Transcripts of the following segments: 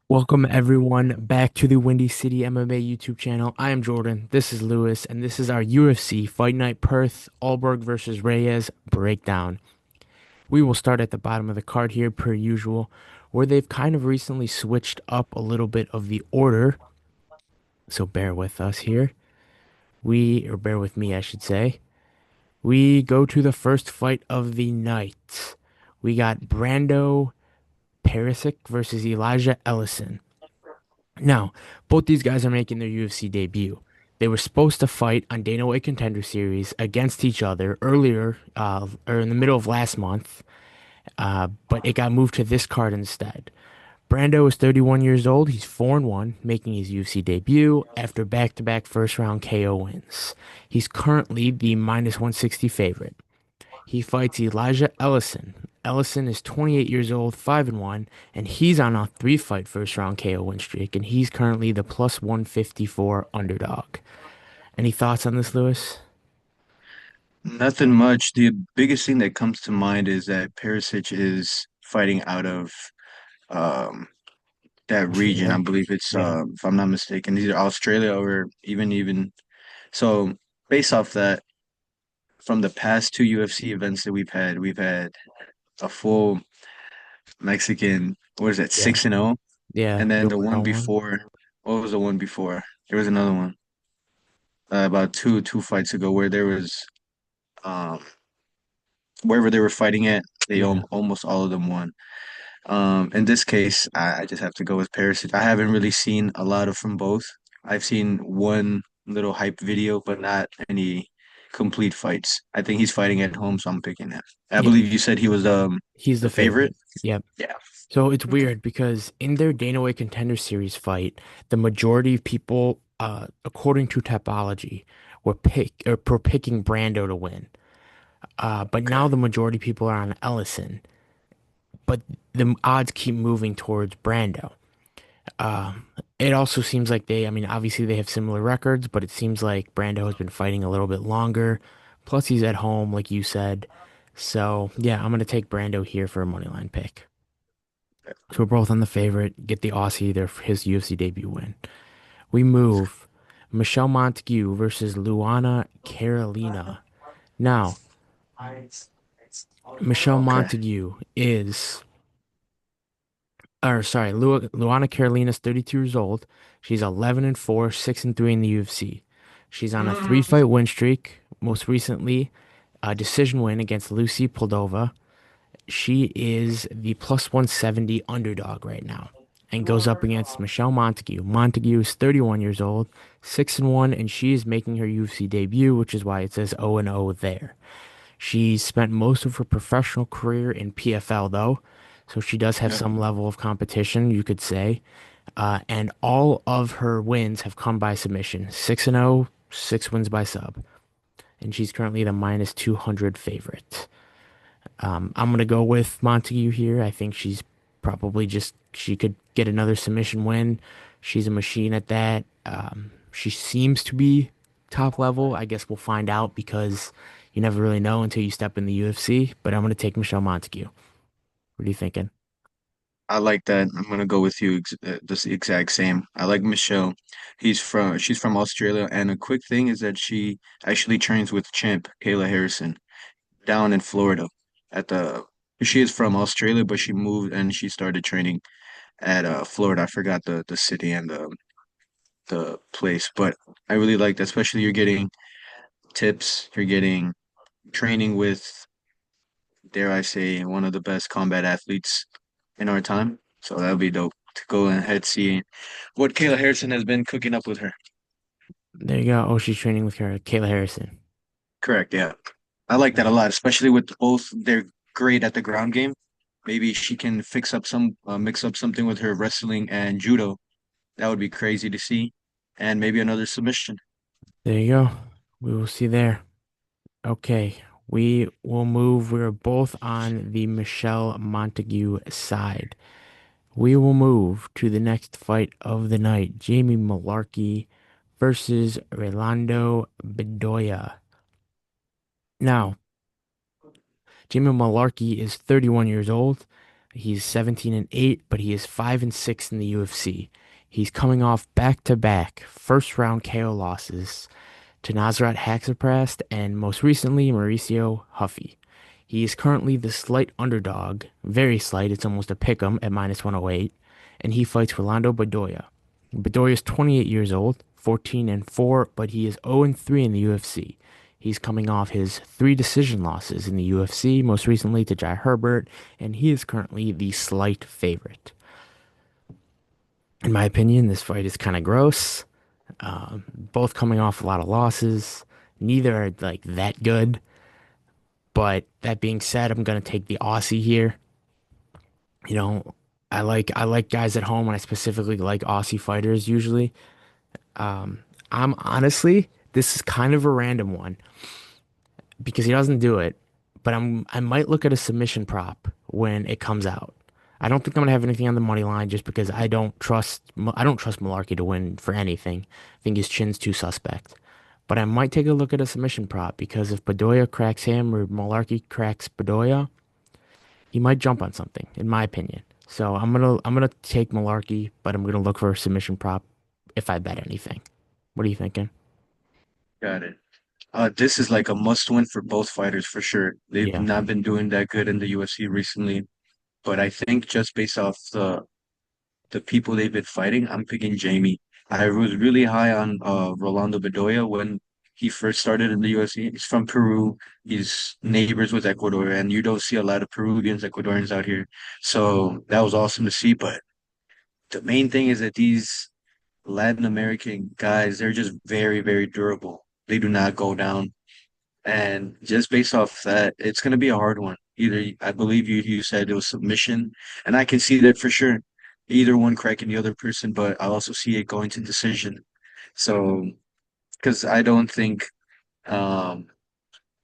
Welcome everyone back to the Windy City MMA YouTube channel. I am Jordan. This is Lewis, and this is our UFC Fight Night Perth Alberg versus Reyes breakdown. We will start at the bottom of the card here, per usual, where they've kind of recently switched up a little bit of the order. So bear with us here. Or bear with me, I should say. We go to the first fight of the night. We got Brando Pericic versus Elijah Ellison. Now, both these guys are making their UFC debut. They were supposed to fight on Dana White Contender Series against each other earlier, or in the middle of last month, but it got moved to this card instead. Brando is 31 years old. He's 4-1, making his UFC debut after back-to-back first-round KO wins. He's currently the minus 160 favorite. He fights Elijah Ellison. Ellison is 28 years old, 5-1, and he's on a three-fight first-round KO win streak, and he's currently the plus 154 underdog. Any thoughts on this, Lewis? Nothing much. The biggest thing that comes to mind is that Perisic is fighting out of um, that region. I Australia? believe it's, Yeah. if I'm not mistaken, either Australia or even. So based off that, from the past two UFC events that we've had a full Mexican. What is that? Yeah. 6-0, Yeah. and then You the one know one? before. What was the one before? There was another one about two fights ago where there was um wherever they were fighting at, they Yeah. almost all of them won. In this case, I just have to go with Perisic. I haven't really seen a lot of from both. I've seen one little hype video, but not any complete fights. I think he's fighting at home, so I'm picking him. I Yeah. believe you said he was He's the the favorite. favorite. Yep. Yeah. So it's Okay. weird because in their Dana White Contender Series fight, the majority of people, according to Tapology, were picking Brando to win. But Okay. now the majority of people are on Ellison, but the odds keep moving towards Brando. Um, it also seems like I mean, obviously they have similar records, but it seems like Brando has been fighting a little bit longer. Plus, he's at home, like you said. So, yeah, I'm going to take Brando here for a money line pick. So we're both on the favorite. Get the Aussie there for his UFC debut win. We move Michelle Montague versus Luana Carolina. Now, Michelle Okay. Montague is or sorry, Luana Carolina's 32 years old. She's 11-4, 6-3 in the UFC. She's on a three-fight win streak. Most recently, a decision win against Lucy Poldova. She is the plus 170 underdog right now and goes up against Michelle Montague. Montague is 31 years old, 6-1, and she is making her UFC debut, which is why it says 0-0 there. She's spent most of her professional career in PFL, though, so she does have Yeah. some level of competition, you could say. And all of her wins have come by submission 6-0, 6 wins by sub. And she's currently the minus 200 favorite. I'm going to go with Montague here. I think she could get another submission win. She's a machine at that. She seems to be top level. I guess we'll find out because you never really know until you step in the UFC. But I'm going to take Michelle Montague. What are you thinking? I like that. I'm gonna go with you the exact same. I like Michelle. She's from Australia, and a quick thing is that she actually trains with Champ Kayla Harrison down in Florida. At the She is from Australia, but she moved and she started training at Florida. I forgot the city and the place, but I really like that. Especially you're getting tips, you're getting training with, dare I say, one of the best combat athletes in our time. So that would be dope to go ahead see what Kayla Harrison has been cooking up with her. There you go. Oh, she's training with her, Kayla Harrison. Correct, yeah. I like that a lot, especially with both they're great at the ground game. Maybe she can mix up something with her wrestling and judo. That would be crazy to see. And maybe another submission. There you go. We will see there. Okay, we will move. We're both on the Michelle Montague side. We will move to the next fight of the night. Jamie Mullarkey versus Rolando Bedoya. Now, Jamie Mullarkey is 31 years old. He's 17-8, but he is 5-6 in the UFC. He's coming off back-to-back first-round KO losses to Nasrat Haqparast and most recently Mauricio Huffy. He is currently the slight underdog, very slight, it's almost a pick'em at -108, and he fights Rolando Bedoya. Bedoya is 28 years old, 14-4, but he is 0-3 in the UFC. He's coming off his three decision losses in the UFC, most recently to Jai Herbert, and he is currently the slight favorite. In my opinion, this fight is kind of gross. Both coming off a lot of losses. Neither are like that good. But that being said, I'm gonna take the Aussie here. You know, I like guys at home, and I specifically like Aussie fighters usually. Um, I'm honestly, this is kind of a random one because he doesn't do it, but I might look at a submission prop when it comes out. I don't think I'm gonna have anything on the money line just because I don't trust Mullarkey to win for anything. I think his chin's too suspect. But I might take a look at a submission prop because if Bedoya cracks him or Mullarkey cracks Bedoya, he might jump on something, in my opinion. So I'm gonna take Mullarkey, but I'm gonna look for a submission prop if I bet anything. What are you thinking? Got it. This is like a must win for both fighters for sure. They've Yeah. not been doing that good in the UFC recently, but I think just based off the people they've been fighting, I'm picking Jamie. I was really high on Rolando Bedoya when he first started in the UFC. He's from Peru. He's neighbors with Ecuador, and you don't see a lot of Peruvians, Ecuadorians out here. So that was awesome to see. But the main thing is that these Latin American guys, they're just very, very durable. They do not go down. And just based off that, it's going to be a hard one. Either, I believe you said it was submission, and I can see that for sure. Either one cracking the other person, but I also see it going to decision. So, because I don't think, um,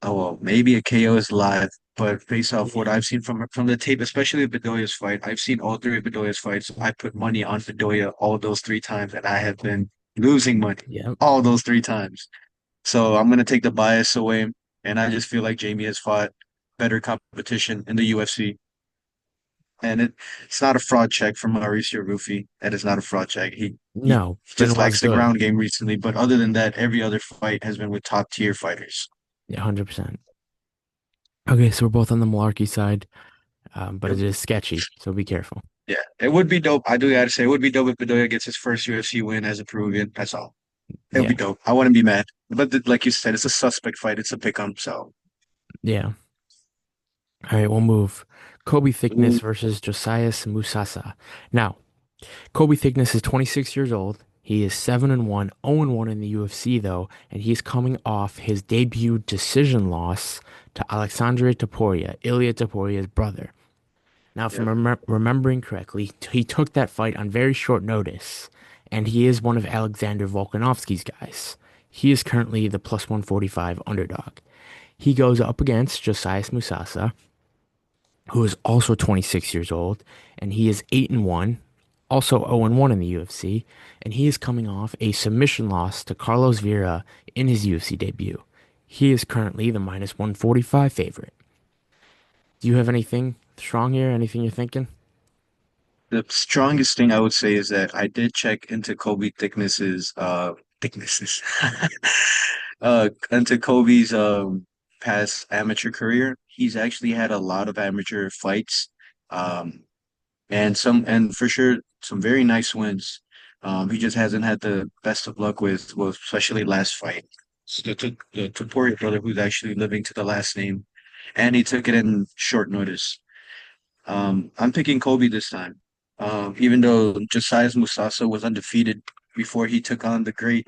oh well, maybe a KO is live, but based off what Yeah. I've seen from the tape, especially Bedoya's fight, I've seen all three of Bedoya's fights. I put money on Bedoya all those three times, and I have been losing money Yep. all those three times. So I'm gonna take the bias away, and I just feel like Jamie has fought better competition in the UFC. And it's not a fraud check from Mauricio Rufy. That is not a fraud check. He No, just Benoit's lacks the good. ground game recently, but other than that, every other fight has been with top tier fighters. Yeah, 100%. Okay, so we're both on the Malarkey side, but it Yep. is sketchy, so be careful. Yeah, it would be dope. I do gotta say, it would be dope if Bedoya gets his first UFC win as a Peruvian. That's all. It would be Yeah. dope. I wouldn't be mad. But like you said, it's a suspect fight. It's a pick 'em. So Yeah. All right, we'll move. Kobe Thickness ooh, versus Josias Musasa. Now, Kobe Thickness is 26 years old. He is 7-1, 0-1 in the UFC though, and he's coming off his debut decision loss to Alexandre Topuria, Ilya Topuria's brother. Now, if I'm yep. remembering correctly, he took that fight on very short notice, and he is one of Alexander Volkanovski's guys. He is currently the plus 145 underdog. He goes up against Josias Musasa, who is also 26 years old, and he is 8-1, also 0-1 in the UFC, and he is coming off a submission loss to Carlos Vera in his UFC debut. He is currently the minus 145 favorite. Do you have anything strong here? Anything you're thinking? The strongest thing I would say is that I did check into Kobe thicknesses into Kobe's past amateur career. He's actually had a lot of amateur fights. Um and for sure some very nice wins. He just hasn't had the best of luck with well, especially last fight. The Topuria brother who's actually living to the last name. And he took it in short notice. I'm picking Colby this time. Even though Josias Musasa was undefeated before he took on the great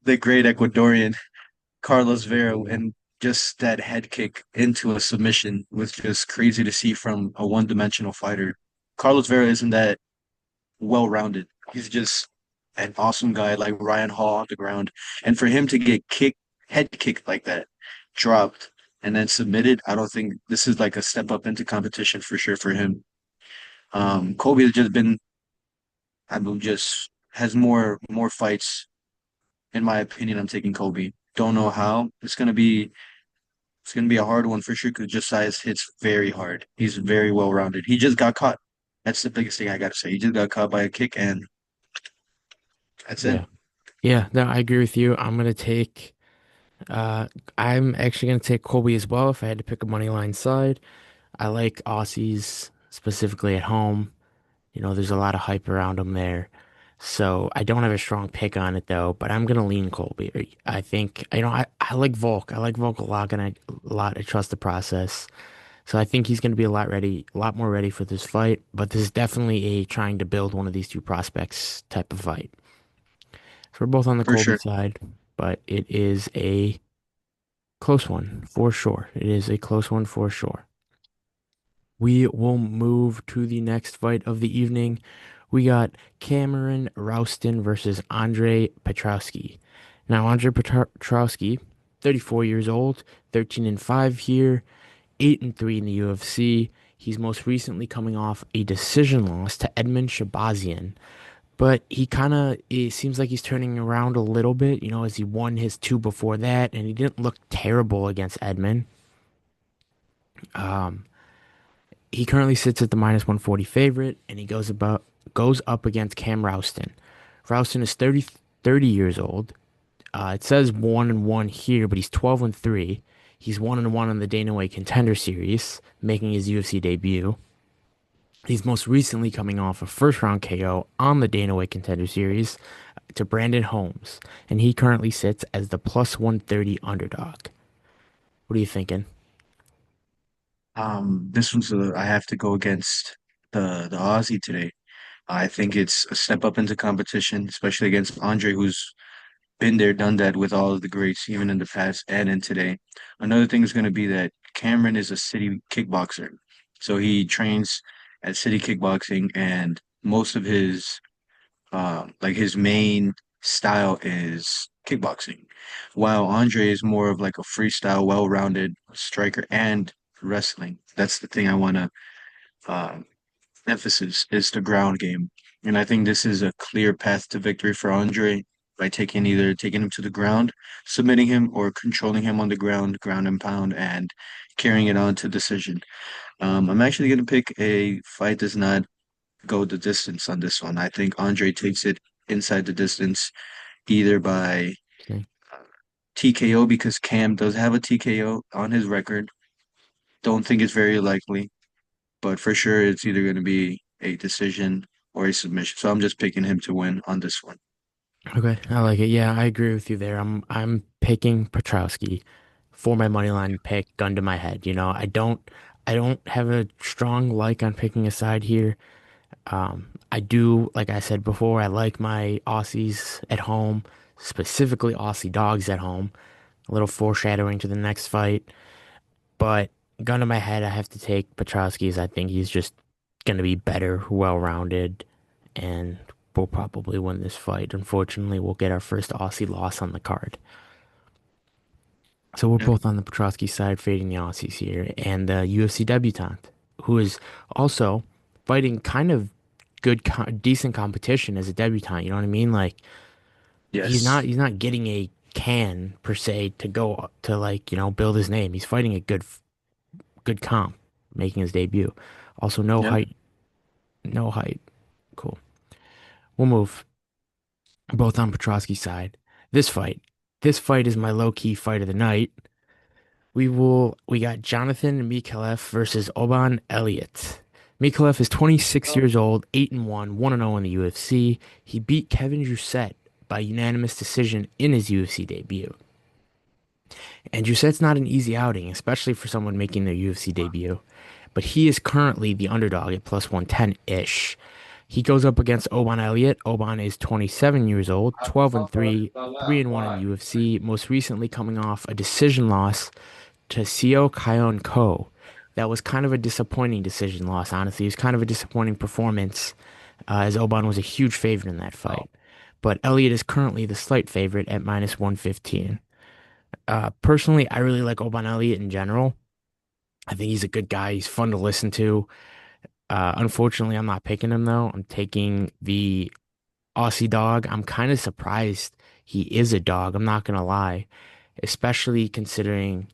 Ecuadorian Carlos Vera, Yeah. and just that head kick into a submission was just crazy to see from a one-dimensional fighter. Carlos Vera isn't that well-rounded. He's just an awesome guy like Ryan Hall on the ground, and for him to get head kicked like that, dropped, and then submitted, I don't think this is like a step up into competition for sure for him. Kobe has just been, I believe, just has more fights. In my opinion, I'm taking Kobe. Don't know how. It's gonna be. It's gonna be a hard one for sure because Josias hits very hard. He's very well rounded. He just got caught. That's the biggest thing I gotta say. He just got caught by a kick, and that's it. Yeah. Yeah, no, I agree with you. Uh I'm actually gonna take Colby as well if I had to pick a money line side. I like Aussies specifically at home. There's a lot of hype around him there. So I don't have a strong pick on it though, but I'm gonna lean Colby. I think I like Volk. I like Volk a lot and a lot. I trust the process. So I think he's gonna be a lot more ready for this fight. But this is definitely a trying to build one of these two prospects type of fight. So we're both on the For Colby sure. side, but it is a close one for sure. It is a close one for sure. We will move to the next fight of the evening. We got Cameron Rowston versus Andre Petroski. Now, Andre Petroski, 34 years old, 13-5 here, 8-3 in the UFC. He's most recently coming off a decision loss to Edmund Shabazian, but it seems like he's turning around a little bit, as he won his two before that, and he didn't look terrible against Edmund. Um, He currently sits at the minus 140 favorite, and he goes up against Cam Rowston. Rowston is 30 years old. It says 1-1 here, but he's 12-3. He's 1-1 in the Dana White Contender Series, making his UFC debut. He's most recently coming off a first round KO on the Dana White Contender Series to Brandon Holmes, and he currently sits as the plus 130 underdog. What are you thinking? This one's I have to go against the Aussie today. I think it's a step up into competition, especially against Andre, who's been there, done that with all of the greats, even in the past and in today. Another thing is going to be that Cameron is a city kickboxer. So he trains at city kickboxing, and most of like his main style is kickboxing, while Andre is more of like a freestyle, well-rounded striker and wrestling. That's the thing I want to uh, emphasis is the ground game. And I think this is a clear path to victory for Andre by either taking him to the ground, submitting him, or controlling him on the ground, ground and pound, and carrying it on to decision. I'm actually going to pick a fight does not go the distance on this one. I think Andre takes it inside the distance, either by Okay. TKO because Cam does have a TKO on his record. Don't think it's very likely, but for sure it's either going to be a decision or a submission. So I'm just picking him to win on this one. Okay, I like it. Yeah, I agree with you there. I'm picking Petrowski for my money line pick, gun to my head. I don't have a strong like on picking a side here. I do, like I said before, I like my Aussies at home, specifically Aussie dogs at home. A little foreshadowing to the next fight, but gun to my head, I have to take Petrowski's. I think he's just gonna be better, well-rounded, and we'll probably win this fight. Unfortunately, we'll get our first Aussie loss on the card. So we're Yeah. both on the Petroski side, fading the Aussies here, and the UFC debutant, who is also fighting kind of decent competition as a debutant. You know what I mean? Like Yes. he's not getting a can per se to go to build his name. He's fighting a good comp, making his debut. Also, no Yep. height, no height. Cool. We'll move. Both on Petroski's side. This fight. This fight is my low-key fight of the night. We got Jonathan Micallef versus Oban Elliott. Micallef is 26 years old, 8-1, 1-0 in the UFC. He beat Kevin Jousset by unanimous decision in his UFC debut. And Jousset's not an easy outing, especially for someone making their UFC debut. But he is currently the underdog at plus 110-ish. He goes up against Oban Elliott. Oban is 27 years old, 12-3, 3-1 in the UFC, most recently coming off a decision loss to Seo Kyon Ko. That was kind of a disappointing decision loss, honestly. It was kind of a disappointing performance, as Oban was a huge favorite in that fight. But Elliott is currently the slight favorite at minus 115. Personally, I really like Oban Elliott in general. I think he's a good guy. He's fun to listen to. Unfortunately, I'm not picking him though. I'm taking the Aussie dog. I'm kind of surprised he is a dog. I'm not gonna lie, especially considering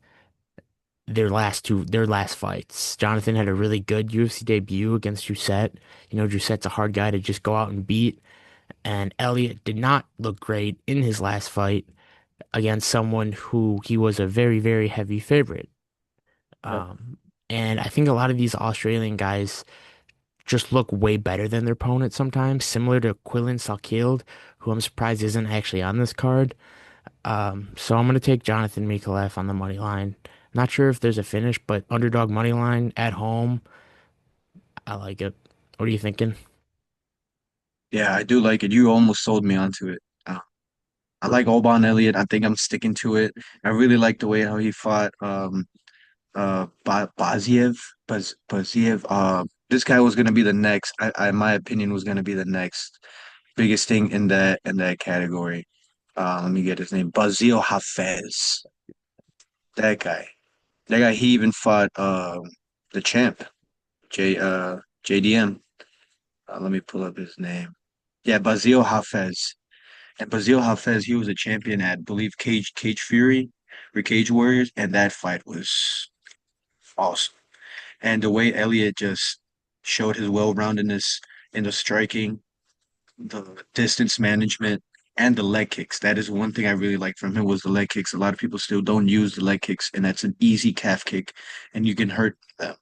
their last fights. Jonathan had a really good UFC debut against Josette. Josette's a hard guy to just go out and beat. And Elliott did not look great in his last fight against someone who he was a very, very heavy favorite. Yep. Um, and I think a lot of these Australian guys just look way better than their opponent sometimes, similar to Quillan Salkeld, who I'm surprised isn't actually on this card. So I'm gonna take Jonathan Micallef on the money line. Not sure if there's a finish, but underdog money line at home, I like it. What are you thinking? Yeah, I do like it. You almost sold me onto it. I like Oban Elliott. I think I'm sticking to it. I really like the way how he fought Baziev. Baziev. This guy was gonna be the next. In my opinion, was gonna be the next biggest thing in that category. Let me get his name. Bazil Hafez. That guy. That guy. He even fought the champ, JDM. Let me pull up his name. Yeah, Bazil Hafez. And Bazil Hafez, he was a champion at, I believe, Cage Fury or Cage Warriors, and that fight was awesome. And the way Elliott just showed his well-roundedness in the striking, the distance management, and the leg kicks. That is one thing I really liked from him was the leg kicks. A lot of people still don't use the leg kicks, and that's an easy calf kick, and you can hurt them.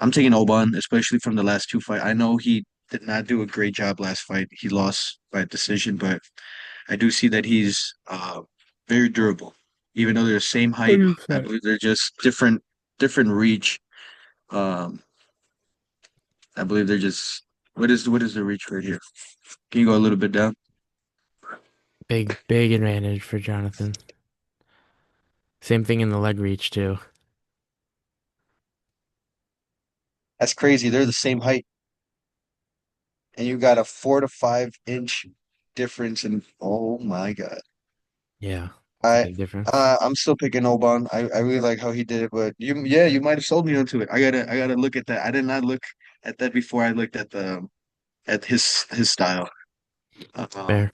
I'm taking Oban, especially from the last two fights. I know he did not do a great job last fight. He lost by decision, but I do see that he's very durable. Even though they're the same height, I 100%. believe they're just different reach. Um, I believe they're just what is the reach right here? Can you go a little bit down? Big, big advantage for Jonathan. Same thing in the leg reach too. That's crazy. They're the same height, and you got a 4 to 5 inch difference. And oh my God, Yeah, it's a I big difference. I'm still picking Oban. I really like how he did it, but you might have sold me onto it. I gotta look at that. I did not look at that before I looked at his style. Um, Fair.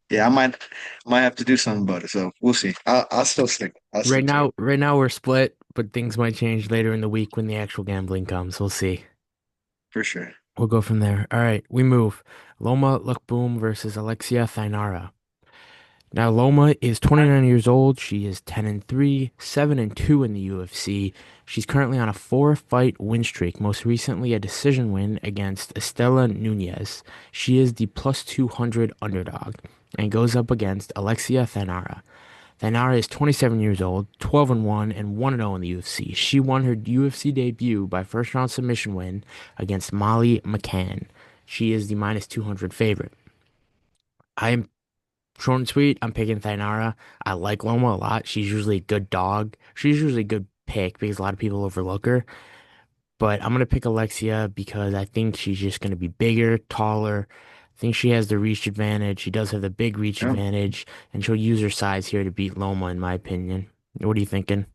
yeah, I might have to do something about it. So we'll see. I'll still stick. I'll Right stick to it now, right now we're split, but things might change later in the week when the actual gambling comes. We'll see. for sure. We'll go from there. All right, we move. Loma Lookboonmee versus Alexia Thainara. Now Loma is 29 years old. She is 10-3, 7-2 in the UFC. She's currently on a four-fight win streak, most recently a decision win against Estela Nunez. She is the plus 200 underdog and goes up against Alexia Thainara. Thainara is 27 years old, 12-1 and 1-0 in the UFC. She won her UFC debut by first round submission win against Molly McCann. She is the minus 200 favorite. I am short and sweet. I'm picking Thainara. I like Loma a lot. She's usually a good dog. She's usually a good pick because a lot of people overlook her. But I'm gonna pick Alexia because I think she's just gonna be bigger, taller. I think she has the reach advantage. She does have the big reach Yeah. advantage, and she'll use her size here to beat Loma, in my opinion. What are you thinking?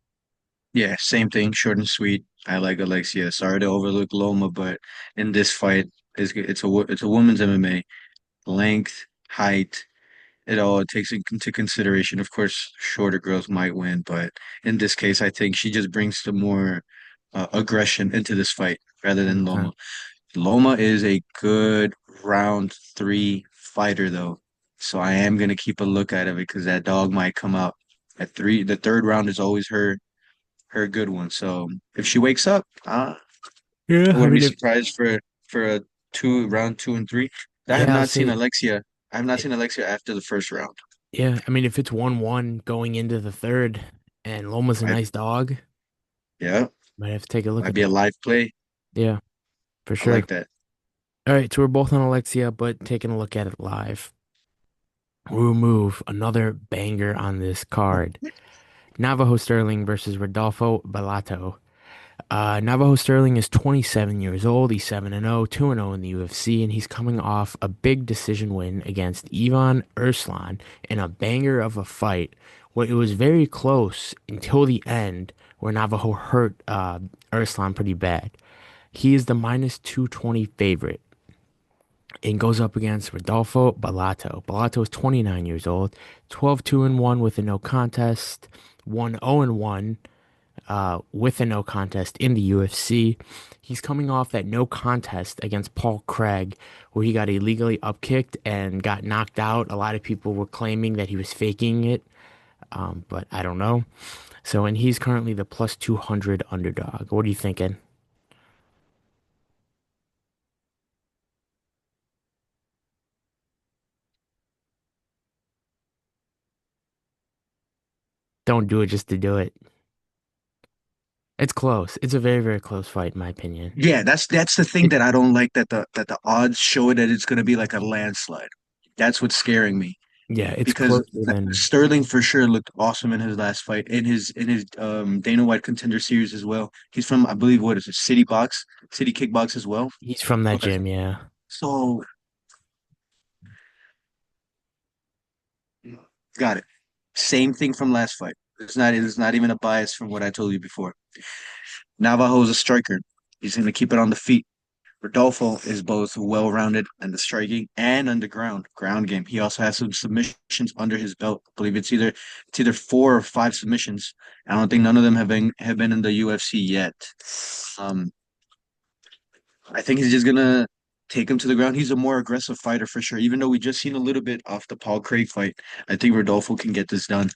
Yeah, same thing, short and sweet. I like Alexia. Sorry to overlook Loma, but in this fight, it's a women's MMA. Length, height, it all takes into consideration. Of course, shorter girls might win, but in this case, I think she just brings the more aggression into this fight rather than Loma. 100%. Loma is a good round three fighter, though, so I am gonna keep a look at it because that dog might come out at three. The third round is always her good one. So if she wakes up, Yeah, I I wouldn't be mean, surprised for a round two and three. I have yeah, I'll not seen say, Alexia. I have not it, seen Alexia after the first round. yeah, I mean, if it's 1-1 going into the third and Loma's a Right? nice dog, Yeah, might have to take a look might at be a that. live play. Yeah, for I like sure. that. All right, so we're both on Alexia, but taking a look at it live. We'll move another banger on this card. Navajo Stirling versus Rodolfo Bellato. Navajo Stirling is 27 years old. He's 7-0, 2-0 in the UFC, and he's coming off a big decision win against Ivan Erslan in a banger of a fight where it was very close until the end, where Navajo hurt Erslan pretty bad. He is the minus 220 favorite and goes up against Rodolfo Bellato. Bellato is 29 years old, 12-2-1 with a no contest, 1-0-1 with a no contest in the UFC. He's coming off that no contest against Paul Craig, where he got illegally upkicked and got knocked out. A lot of people were claiming that he was faking it, but I don't know. So, and he's currently the plus 200 underdog. What are you thinking? Don't do it just to do it. It's close. It's a very, very close fight, in my opinion. Yeah, that's the thing It, that I don't like, that the odds show that it's going to be like a landslide. That's what's scaring me yeah, it's because closer than Sterling for sure looked awesome in his last fight, in his Dana White Contender Series as well. He's from, I believe, what is it, City Kickbox as well. he's from that Okay. gym, yeah. So got it. Same thing from last fight. It's not even a bias from what I told you before. Navajo's a striker. He's going to keep it on the feet. Rodolfo is both well-rounded in the striking and on the ground game. He also has some submissions under his belt. I believe it's either 4 or 5 submissions. I don't think none of them have been in the UFC yet. Um, I think he's just gonna take him to the ground. He's a more aggressive fighter for sure. Even though we just seen a little bit off the Paul Craig fight, I think Rodolfo can get this done.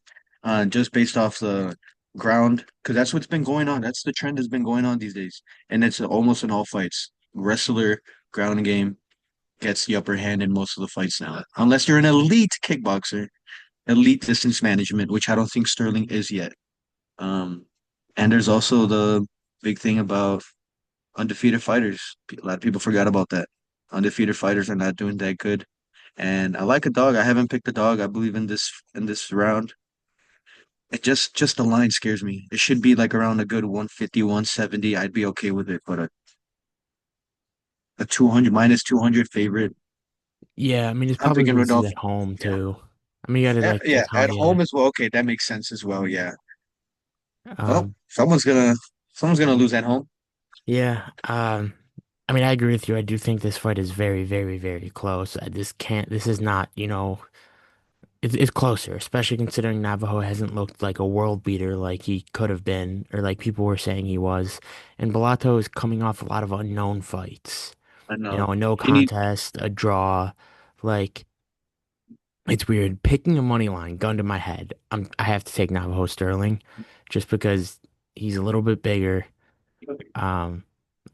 Just based off the ground, because that's what's been going on. That's the trend that's been going on these days, and it's almost in all fights. Wrestler ground game gets the upper hand in most of the fights now, unless you're an elite kickboxer, elite distance management, which I don't think Sterling is yet. Um, and there's also the big thing about undefeated fighters. A lot of people forgot about that. Undefeated fighters are not doing that good. And I like a dog. I haven't picked a dog. I believe in this round. It just the line scares me. It should be like around a good 150, 170. I'd be okay with it, but a 200 minus 200 favorite. Yeah, I mean, it's I'm probably thinking because he's Rodolfo. at home Yeah. too. I mean, you got to like Yeah, at account, yeah. home as well. Okay, that makes sense as well. Yeah. Well, Um, someone's gonna lose at home. yeah. I mean, I agree with you. I do think this fight is very, very, very close. This is not, it's closer, especially considering Navajo hasn't looked like a world beater like he could have been, or like people were saying he was. And Bellato is coming off a lot of unknown fights. I know. A no He need contest, a draw. Like, it's weird. Picking a money line, gun to my head, I have to take Navajo Sterling just because he's a little bit bigger. Um,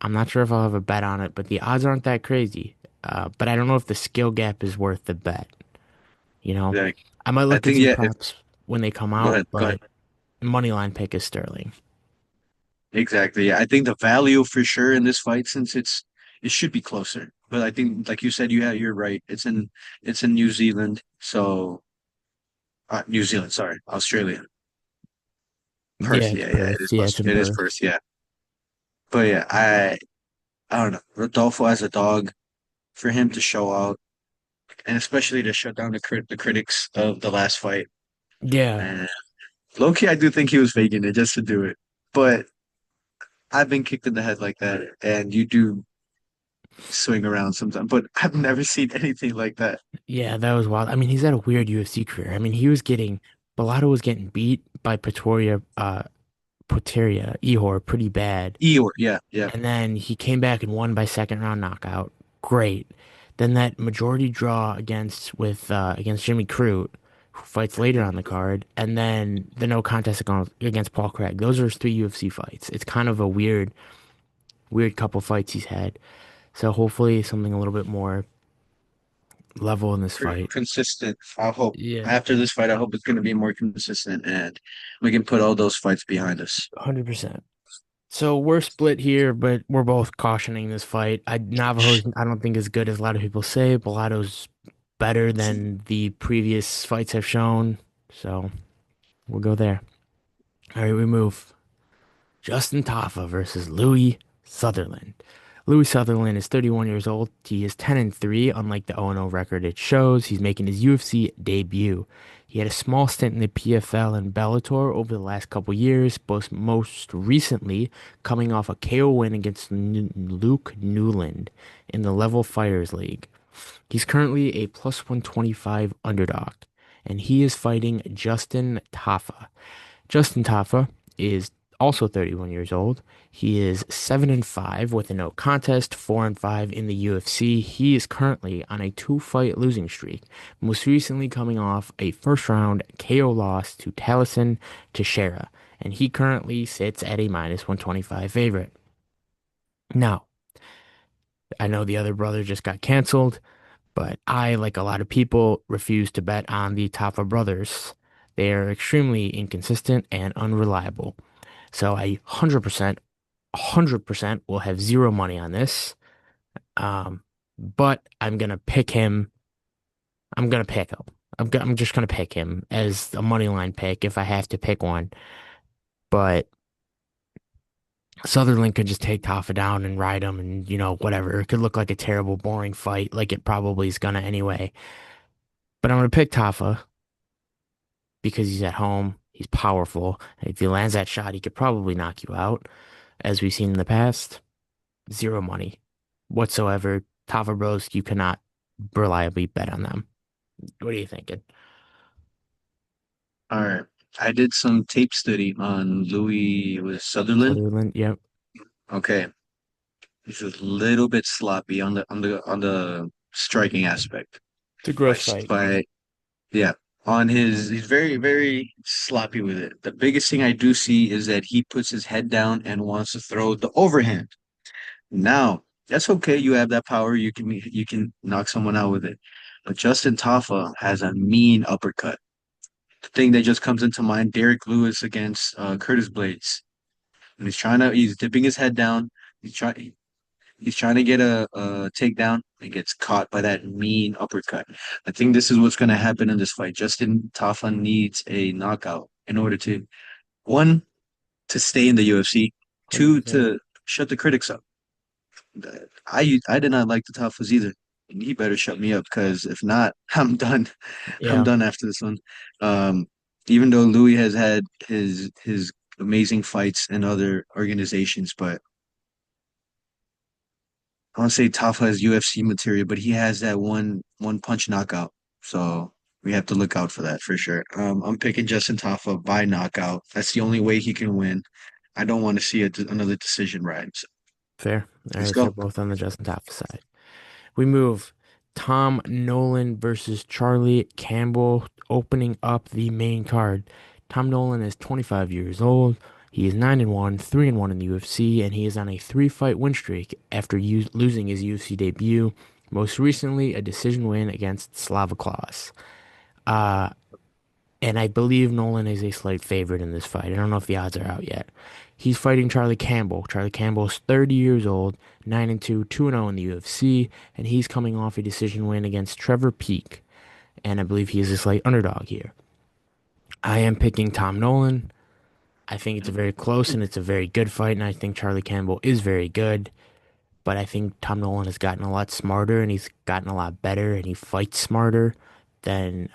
I'm not sure if I'll have a bet on it, but the odds aren't that crazy. But I don't know if the skill gap is worth the bet. You know, like I might I look at think some yeah. props when they come Go out, ahead. Go ahead. but money line pick is Sterling. Exactly. Yeah, I think the value for sure in this fight, since it should be closer. But I think, like you said, you're right. It's in New Zealand. So New Zealand, sorry, Australia, Yeah, Perth. it's Yeah, Perth. Yeah, it's in it is Perth. Perth. Yeah, but yeah, I don't know. Rodolfo as a dog, for him to show out, and especially to shut down the critics of the last fight. Yeah, And low key, I do think he was faking it just to do it. But I've been kicked in the head like that, and you do swing around sometimes. But I've never seen anything like that. yeah, that was wild. I mean, he's had a weird UFC career. I mean, Bellato was getting beat by Poteria, Ihor pretty bad. Eeyore, yeah, yeah. And then he came back and won by second round knockout. Great. Then that majority draw against Jimmy Crute, who fights later on the card, and then the no contest against Paul Craig. Those are his three UFC fights. It's kind of a weird couple fights he's had. So hopefully something a little bit more level in this fight. Consistent. I hope Yeah, after this fight, I hope it's going to be more consistent and we can put all those fights behind us. 100%. So we're split here, but we're both cautioning this fight. Navajo's I don't think as good as a lot of people say. Bellato's better than the previous fights have shown. So we'll go there. All right, we move. Justin Tafa versus Louie Sutherland. Louie Sutherland is 31 years old. He is 10-3, unlike the 0-0 record it shows. He's making his UFC debut. He had a small stint in the PFL and Bellator over the last couple years, both most recently coming off a KO win against Luke Newland in the Level Fighters League. He's currently a plus 125 underdog, and he is fighting Justin Tafa. Justin Tafa is also 31 years old. He is 7-5 with a no contest, 4-5 in the UFC. He is currently on a two-fight losing streak, most recently coming off a first-round KO loss to Taliesin Teixeira, and he currently sits at a minus 125 favorite. Now, I know the other brother just got canceled, but I, like a lot of people, refuse to bet on the Tafa brothers. They are extremely inconsistent and unreliable. So I 100% will have zero money on this. But I'm gonna pick him. I'm gonna pick him. I'm just gonna pick him as a money line pick if I have to pick one. But Sutherland could just take Tafa down and ride him, and whatever. It could look like a terrible, boring fight, like it probably is gonna anyway. But I'm gonna pick Tafa because he's at home. He's powerful. And if he lands that shot, he could probably knock you out, as we've seen in the past. Zero money whatsoever. Tafa Bros, you cannot reliably bet on them. What are you thinking? All right. I did some tape study on Louis with Sutherland. Sutherland, yep. Okay. He's a little bit sloppy on the striking aspect. It's a By gross fight. by yeah. On his he's very, very sloppy with it. The biggest thing I do see is that he puts his head down and wants to throw the overhand. Now, that's okay. You have that power. You can knock someone out with it. But Justin Tafa has a mean uppercut. The thing that just comes into mind, Derek Lewis against Curtis Blades. And he's dipping his head down. He's trying to get a takedown and gets caught by that mean uppercut. I think this is what's going to happen in this fight. Justin Tafa needs a knockout in order to, one, to stay in the UFC, two, 100%. to shut the critics up. I did not like the Tafas either. And he better shut me up because if not, I'm done. I'm Yeah. done after this one. Um, Even though Louis has had his amazing fights in other organizations, but I want to say Tafa has UFC material, but he has that one punch knockout. So we have to look out for that for sure. I'm picking Justin Tafa by knockout. That's the only way he can win. I don't want to see another decision ride. So Fair. All let's right, so go. both on the Justin Tafa side. We move Tom Nolan versus Charlie Campbell opening up the main card. Tom Nolan is 25 years old. He is 9-1, 3-1 in the UFC, and he is on a three-fight win streak after losing his UFC debut. Most recently, a decision win against Slava Klaus. Uh, and I believe Nolan is a slight favorite in this fight. I don't know if the odds are out yet. He's fighting Charlie Campbell. Charlie Campbell's 30 years old, 9-2, 2-0 in the UFC, and he's coming off a decision win against Trevor Peek. And I believe he is a slight underdog here. I am picking Tom Nolan. I think it's a very close and it's a very good fight, and I think Charlie Campbell is very good. But I think Tom Nolan has gotten a lot smarter and he's gotten a lot better and he fights smarter than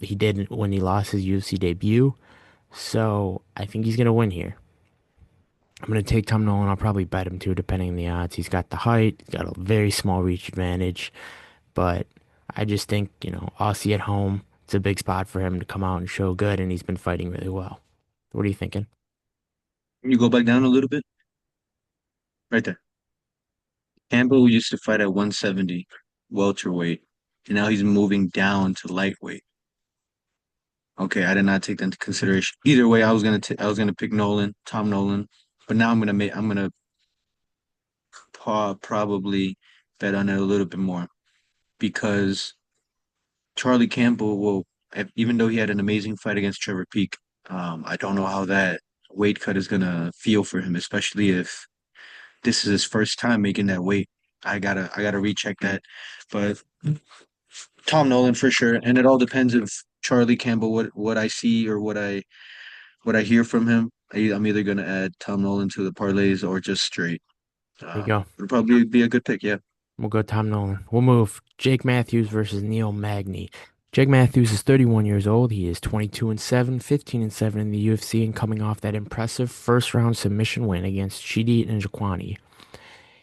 he did when he lost his UFC debut. So I think he's gonna win here. I'm gonna take Tom Nolan. I'll probably bet him too, depending on the odds. He's got the height, he's got a very small reach advantage, but I just think, Aussie at home, it's a big spot for him to come out and show good, and he's been fighting really well. What are you thinking? Can you go back down a little bit? Right there. Campbell used to fight at 170 welterweight, and now he's moving down to lightweight. Okay, I did not take that into consideration. Either way, I was gonna pick Nolan, Tom Nolan, but now I'm gonna probably bet on it a little bit more because Charlie Campbell will, even though he had an amazing fight against Trevor Peek, I don't know how that weight cut is gonna feel for him, especially if this is his first time making that weight. I gotta recheck that, but Tom Nolan for sure, and it all depends if Charlie Campbell what I see or what I hear from him. I'm either gonna add Tom Nolan to the parlays or just straight. There you go. It'll probably be a good pick. Yeah. We'll go Tom Nolan. We'll move Jake Matthews versus Neil Magny. Jake Matthews is 31 years old. He is 22-7, 15-7 in the UFC, and coming off that impressive first round submission win against Chidi Njokuani.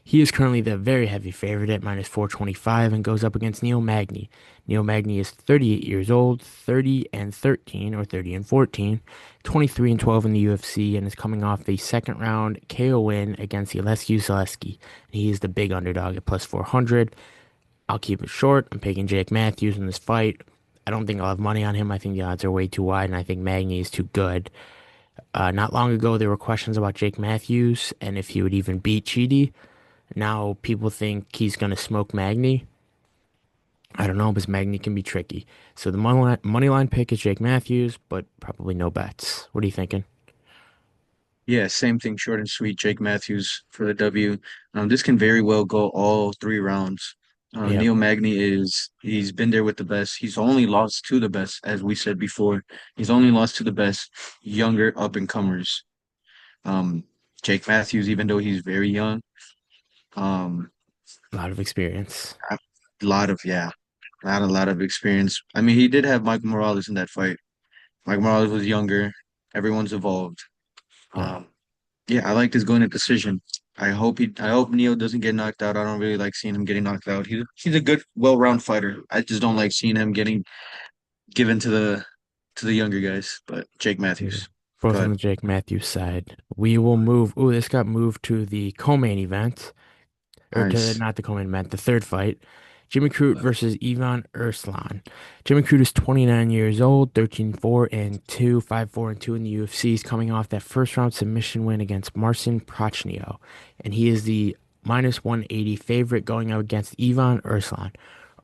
He is currently the very heavy favorite at minus 425 and goes up against Neil Magny. Neil Magny is 38 years old, 30 and 13 or 30 and 14, 23 and 12 in the UFC, and is coming off the second round KO win against Zaleski. He is the big underdog at plus 400. I'll keep it short. I'm picking Jake Matthews in this fight. I don't think I'll have money on him. I think the odds are way too wide, and I think Magny is too good. Not long ago, there were questions about Jake Matthews and if he would even beat Chidi. Now people think he's going to smoke Magny. I don't know, because Magny can be tricky. So the money line pick is Jake Matthews, but probably no bets. What are you thinking? Yeah, same thing, short and sweet. Jake Matthews for the W. This can very well go all 3 rounds. Yep, Neil Magny he's been there with the best. He's only lost to the best, as we said before. He's only lost to the best younger up and comers. Um, Jake Matthews, even though he's very young, um, a lot of experience. a lot of yeah, not a lot of experience. I mean, he did have Mike Morales in that fight. Mike Morales was younger. Everyone's evolved. Yeah, Um, Yeah, I like this going to decision. I hope Neil doesn't get knocked out. I don't really like seeing him getting knocked out. He's a good, well-rounded fighter. I just don't like seeing him getting given to the younger guys. But Jake yeah. Matthews. Go Both on ahead. the Jake Matthews side. We will move. Oh, this got moved to the co-main event. Or to Nice. not the co-main event, the third fight. Jimmy Crute versus Ivan Erslan. Jimmy Crute is 29 years old, 13-4 and 2, 5-4 and 2 in the UFC. He's coming off that first round submission win against Marcin Prachnio, and he is the minus 180 favorite going up against Ivan Erslan.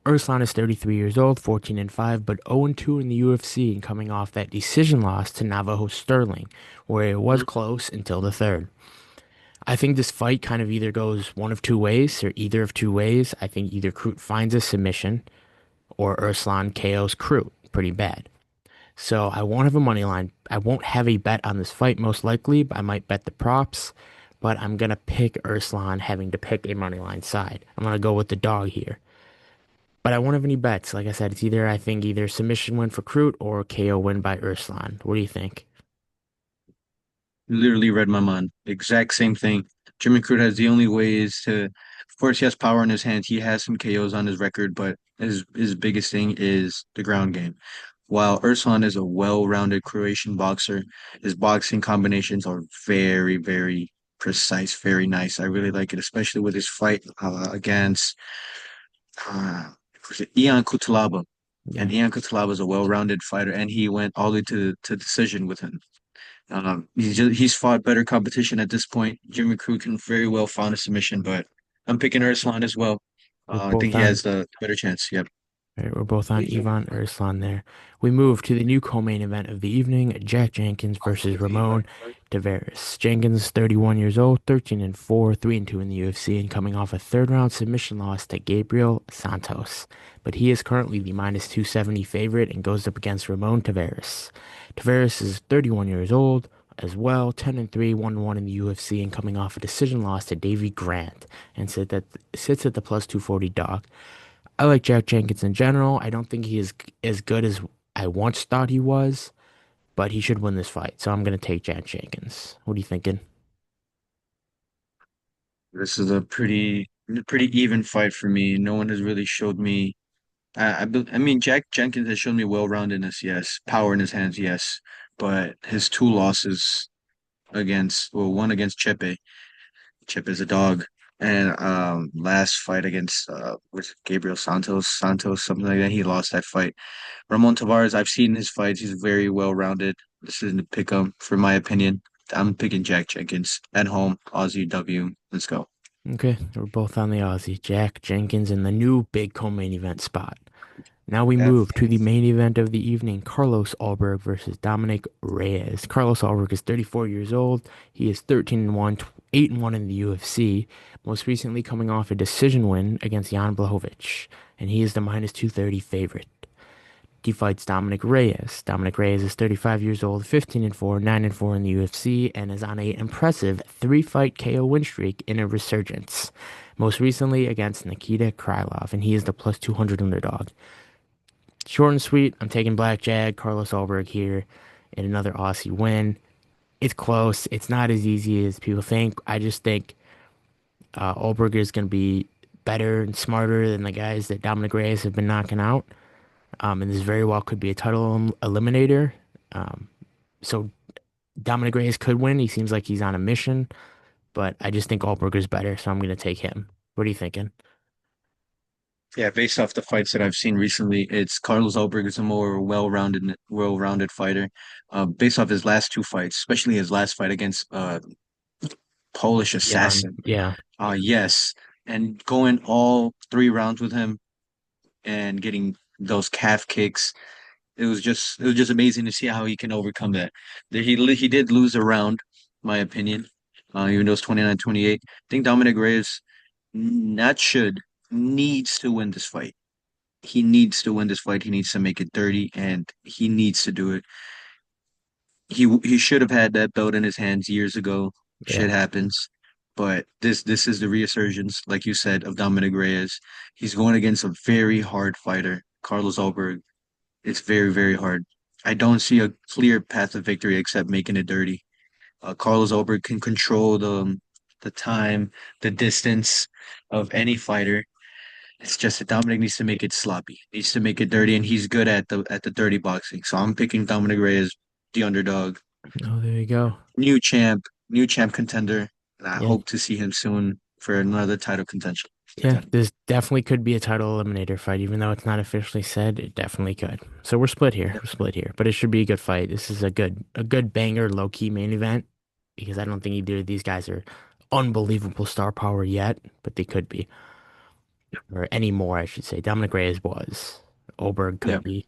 Erslan is 33 years old, 14 and 5, but 0 and 2 in the UFC and coming off that decision loss to Navajo Stirling, where it was close until the third. I think this fight kind of either goes one of two ways or either of two ways. I think either Crute finds a submission or Urslan KOs Crute pretty bad. So I won't have a money line. I won't have a bet on this fight most likely, but I might bet the props. But I'm gonna pick Urslan having to pick a money line side. I'm gonna go with the dog here. But I won't have any bets. Like I said, it's either I think either submission win for Crute or KO win by Urslan. What do you think? Literally read my mind. Exact same thing. Jimmy Crute has the only way is to, of course, he has power in his hands. He has some KOs on his record, but his biggest thing is the ground game. While Ursulan is a well-rounded Croatian boxer, his boxing combinations are very, very precise, very nice. I really like it, especially with his fight against uh, was it Ian Cutelaba. Yeah. And Ian Cutelaba is a well-rounded fighter, and he went all the way to decision with him. He's fought better competition at this point. Jimmy Crute can very well find a submission, but I'm picking Ursulan as well. We're I think both he on has the better chance. Yep. Right, we're both on Ivan Erslan there. We move to the new co-main event of the evening, Jack Jenkins versus Ramon Tavares. Jenkins is 31 years old, 13 and 4, 3 and 2 in the UFC, and coming off a third round submission loss to Gabriel Santos. But he is currently the minus 270 favorite and goes up against Ramon Tavares. Tavares is 31 years old as well, 10 and 3, 1-1 in the UFC, and coming off a decision loss to Davy Grant, and sits at the plus 240 dog. I like Jack Jenkins in general. I don't think he is as good as I once thought he was, but he should win this fight. So I'm going to take Jack Jenkins. What are you thinking? This is a pretty even fight for me. No one has really showed me. I mean, Jack Jenkins has shown me well-roundedness, yes, power in his hands, yes, but his 2 losses well, one against Chepe. Chepe's a dog, and last fight against was it Gabriel Santos, something like that. He lost that fight. Ramon Tavares, I've seen his fights. He's very well-rounded. This isn't a pick 'em, for my opinion. I'm picking Jack Jenkins at home, Aussie W. Let's go. Okay, we're both on the Aussie. Jack Jenkins in the new big co-main event spot. Now we Yeah. move to the main event of the evening, Carlos Ulberg versus Dominic Reyes. Carlos Ulberg is 34 years old. He is 13 and 1, 8 and 1 in the UFC, most recently coming off a decision win against Jan Blachowicz, and he is the minus 230 favorite. He fights Dominic Reyes. Dominic Reyes is 35 years old, 15 and 4, 9 and 4 in the UFC, and is on a impressive 3-fight KO win streak in a resurgence. Most recently against Nikita Krylov, and he is the plus 200 underdog. Short and sweet, I'm taking Blackjack, Carlos Ulberg here, in another Aussie win. It's close. It's not as easy as people think. I just think Ulberg is going to be better and smarter than the guys that Dominic Reyes have been knocking out. And this very well could be a title eliminator. Um, so Dominic Reyes could win. He seems like he's on a mission, but I just think Ulberg is better, so I'm going to take him. What are you thinking? Yeah, based off the fights that I've seen recently, it's Carlos Ulberg is a more well-rounded fighter. Based off his last two fights, especially his last fight against Polish Yeah, Assassin. yeah, Yes, and going all three rounds with him and getting those calf kicks, it was just amazing to see how he can overcome that. He did lose a round, my opinion, even though it's 29-28. I think Dominic Reyes not should needs to win this fight. He needs to win this fight. He needs to make it dirty, and he needs to do it. He should have had that belt in his hands years ago. yeah. Shit happens. But this is the resurgence, like you said, of Dominic Reyes. He's going against a very hard fighter, Carlos Ulberg. It's very, very hard. I don't see a clear path of victory except making it dirty. Carlos Ulberg can control the time, the distance of any fighter. It's just that Dominic needs to make it sloppy, needs to make it dirty, and he's good at the dirty boxing. So I'm picking Dominic Reyes, the underdog, Oh, there you go. new champ contender, and I Yeah. hope to see him soon for another title contention. Yeah, this definitely could be a title eliminator fight, even though it's not officially said, it definitely could. So we're split here. We're split here, but it should be a good fight. This is a good banger, low key main event because I don't think either of these guys are unbelievable star power yet, but they could be, or any more, I should say. Dominic Reyes was. Oberg Yeah. could be.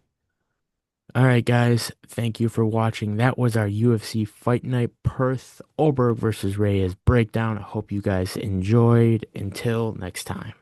All right, guys. Thank you for watching. That was our UFC Fight Night Perth Oberg versus Reyes breakdown. I hope you guys enjoyed. Until next time.